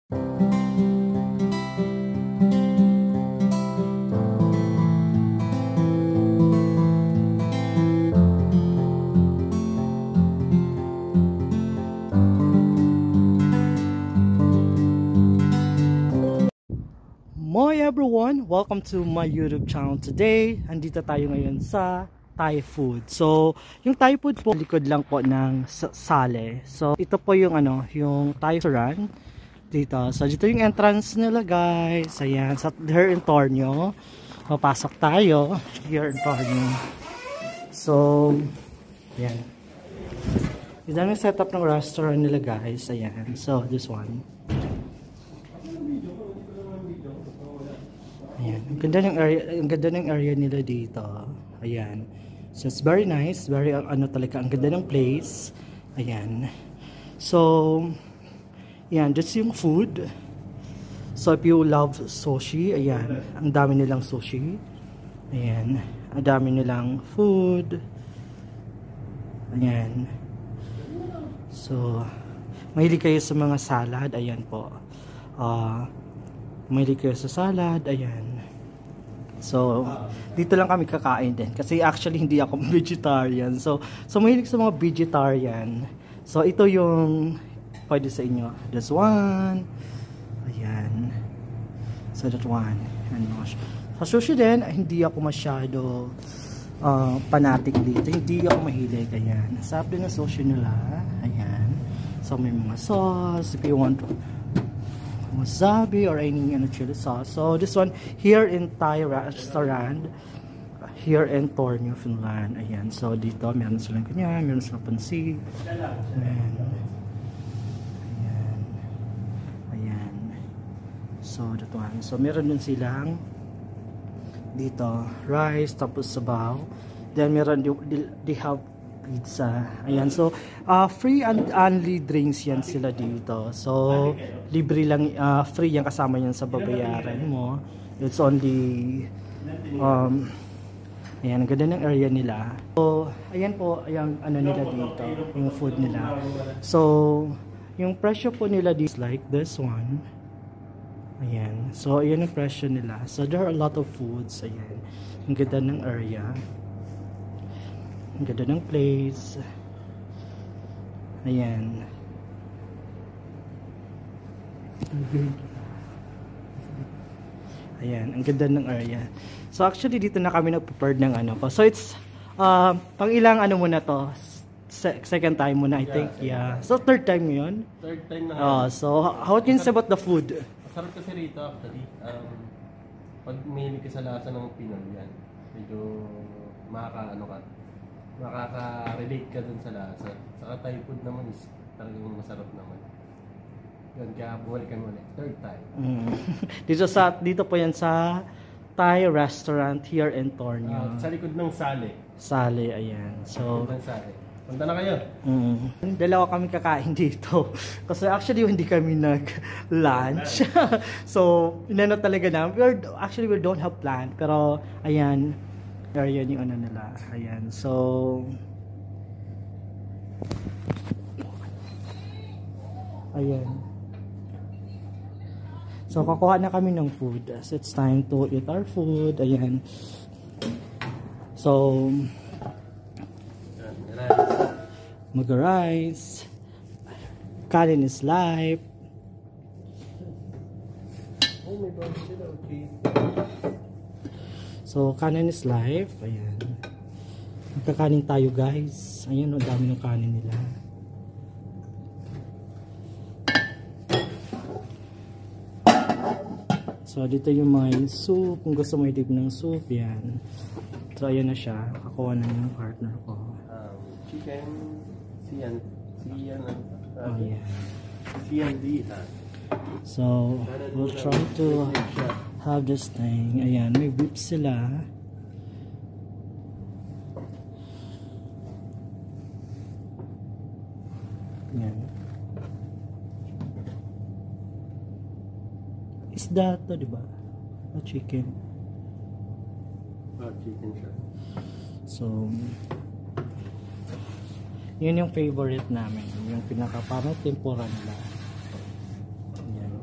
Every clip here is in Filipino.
Hi everyone! Welcome to my YouTube channel. Today, andito tayo ngayon sa Thai food. So, yung Thai food po, likod lang po ng Sale. So, ito po yung yung Thai restaurant dito. So, dito yung entrance nila guys. Ayan, sa here in Tornio. Papasok tayo here in Tornio. So, ayan. Ito yung setup ng restaurant nila guys. Ayan. So, this one. Ayan, ang ganda ng area nila dito. Ayan. So it's very nice, very talaga, ang ganda ng place. Ayan. So, ayan, that's yung food. So if you love sushi, ayan, ang dami nilang sushi. Ayan, ang dami nilang food. Ayan. So, mahilig kayo sa mga salad, ayan po. Mahilig kayo sa salad, ayan. So, dito lang kami kakain din. Kasi actually, hindi ako vegetarian. So mahilig sa mga vegetarian. So, ito yung pwede sa inyo. This one. Ayan. So, that one. Sa sushi din, hindi ako masyado fanatic dito. Hindi ako mahilig. Ayan. Sarap din na sushi nila. Ayan. So, may mga sauce. If you want wasabi or any chili sauce. So this one here in Thai restaurant here in Tornio, Finland. Ayan. So dito meron silang kanya, meron silang pansit. Ayan. Ayan. Ayan. So that one. So meron din silang dito rice tapos sabaw. Then meron they have pizza. Ayan. So, free and only drinks yan sila dito. So, libre lang, free yan kasama yan sa babayaran mo. It's only, ayan, ganda ng area nila. So, ayan po, yung nila dito, yung food nila. So, yung presyo po nila dito is like this one. Ayan. So, ayan yung presyo nila. So, there are a lot of foods. Ayan. Ang ganda ng area. Ang ganda ng place. Ayan. Ayan, ang ganda ng area. So actually dito na kami nag-prepare ng po. So it's pang ilang muna to? Second time muna I think. Yeah. So third time yun? Third time na. So how can you say about the food? Masarap kasi rito actually. Pag mahilig ka sa lasa ng Pinoy yan, medyo makaka-relate ka dun sa lasa. Saka Thai food naman is talagang masarap naman. Yan, kaya bumalik kami ulit. Third time. Dito po yan sa Thai restaurant here in Tornio. Sa likod ng Sale. Sale, ayan. So, likod ng Sale. Punta na kayo. Dalawa kami kakain dito. Kasi actually hindi kami nag-lunch. So, talaga na. We don't have plan. Pero, ayan. Area yung nila. Ayan. So, ayan. So, kakuha na kami ng food. So, it's time to eat our food. Ayan. So, mag-rice. Kanin is life. Oh my God, sila okay. So, kanin is life. Ayan. Magkakanin tayo guys. Ayan, ang dami ng kanin nila. So, dito yung mga soup. Kung gusto mo itip ng soup, yan. So, ayan na siya. Kakuha na yung partner ko. Chicken, siyan. Oh, yeah. CND. So, we'll try to have this thing. Ayan, may beef sila. Ayan. Isda to, diba? O chicken. Chicken siya. So, yun yung favorite namin. Yung pinaka parang tempura nila. Ayan.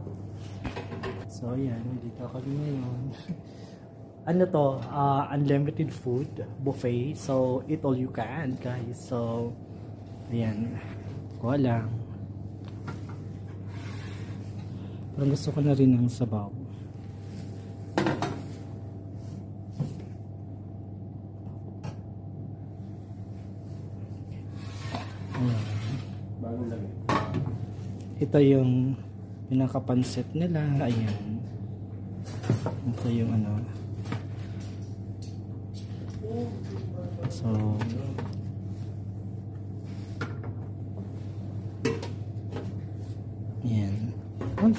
So ayan, dito kami ngayon. Ano to, unlimited food buffet. So eat all you can, guys. So ayan, ko lang. Parang gusto ko na rin ng sabaw. Bagong lagi. Ito yung pinakapansit nila. Ayan. Ito yung ano. So ayan. Ay,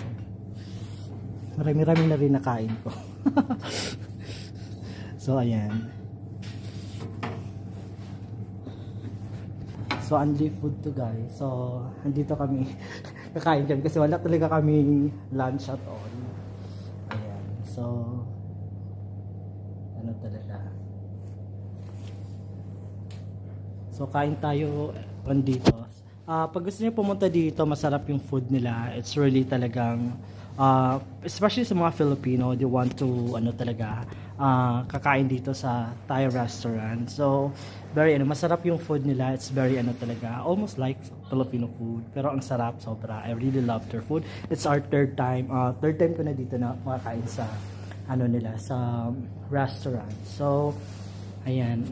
marami-rami na rin nakain ko. So ayan. So unli food to, guys. So andito kami kakain kami kasi wala talaga kaming lunch at all. Ayan. So ano talaga. So kain tayo dito. Pag gusto niyo pumunta dito, masarap yung food nila. It's really talagang especially sa mga Filipino, they want to ano talaga kakain dito sa Thai restaurant. So very masarap yung food nila. It's very talaga, almost like Filipino food, pero ang sarap sobra. I really love their food. It's our third time ko na dito na makakain sa nila sa restaurant. So ayan,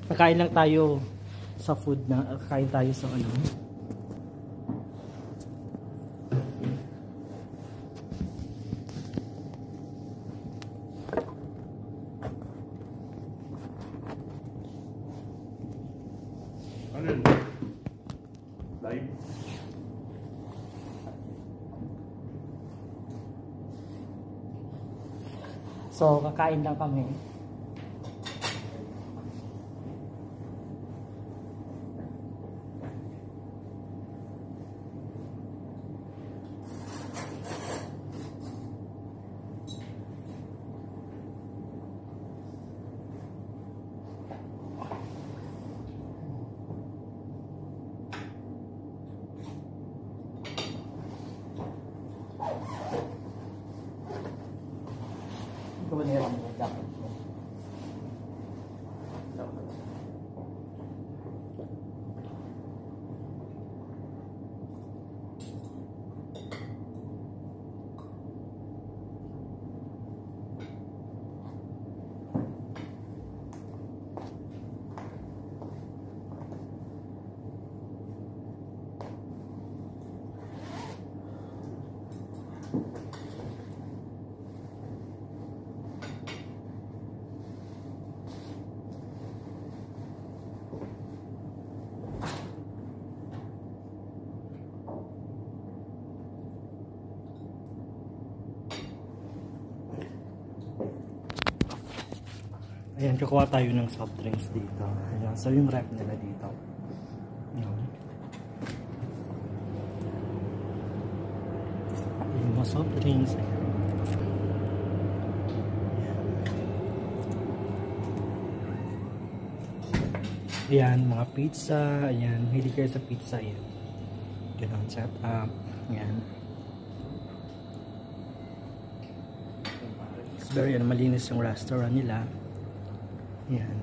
kakain lang tayo sa food na kakain tayo sa ano. Ano yun? Live? So kakain lang kami. Kebenaran dapat. Ayan, kukuha tayo ng soft drinks dito. Ayan, so yung rep nila dito. Ayan. Yung mga soft drinks. Ayan. Ayan, mga pizza. Ayan, hindi kayo sa pizza. Ayan. Ganun set up. Ayan. It's very malinis yung restaurant nila. Ayan.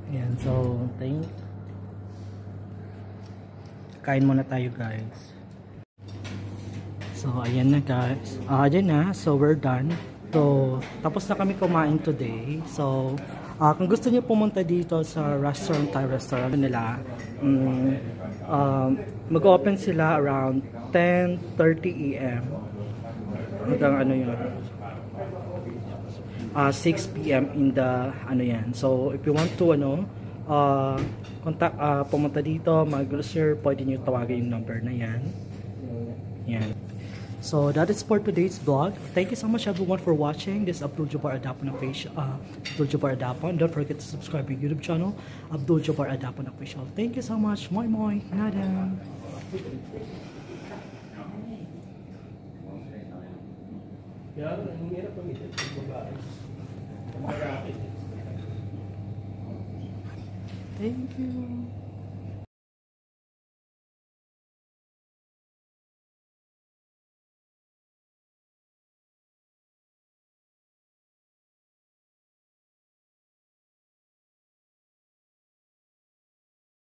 Ayan, so kain muna tayo, guys. So ayan na, guys. Ayan na, so we're done. So tapos na kami kumain today. So kung gusto niyo pumunta dito sa Thai restaurant nila, mag-open sila around 10:30 AM hanggang 6 PM in the yan. So if you want to contact, pumunta dito, mag-reserve, pwede nyo tawagin yung number na yan. Yan. So that is for today's vlog. Thank you so much everyone for watching this Abdul Jabbar Adapon Abdul Jabbar Adapon. Don't forget to subscribe to YouTube channel Abdul Jabbar Adapon Official. Thank you so much. Moi moi. Nada. Kaya ang hirap pamitin sa babae. Thank you.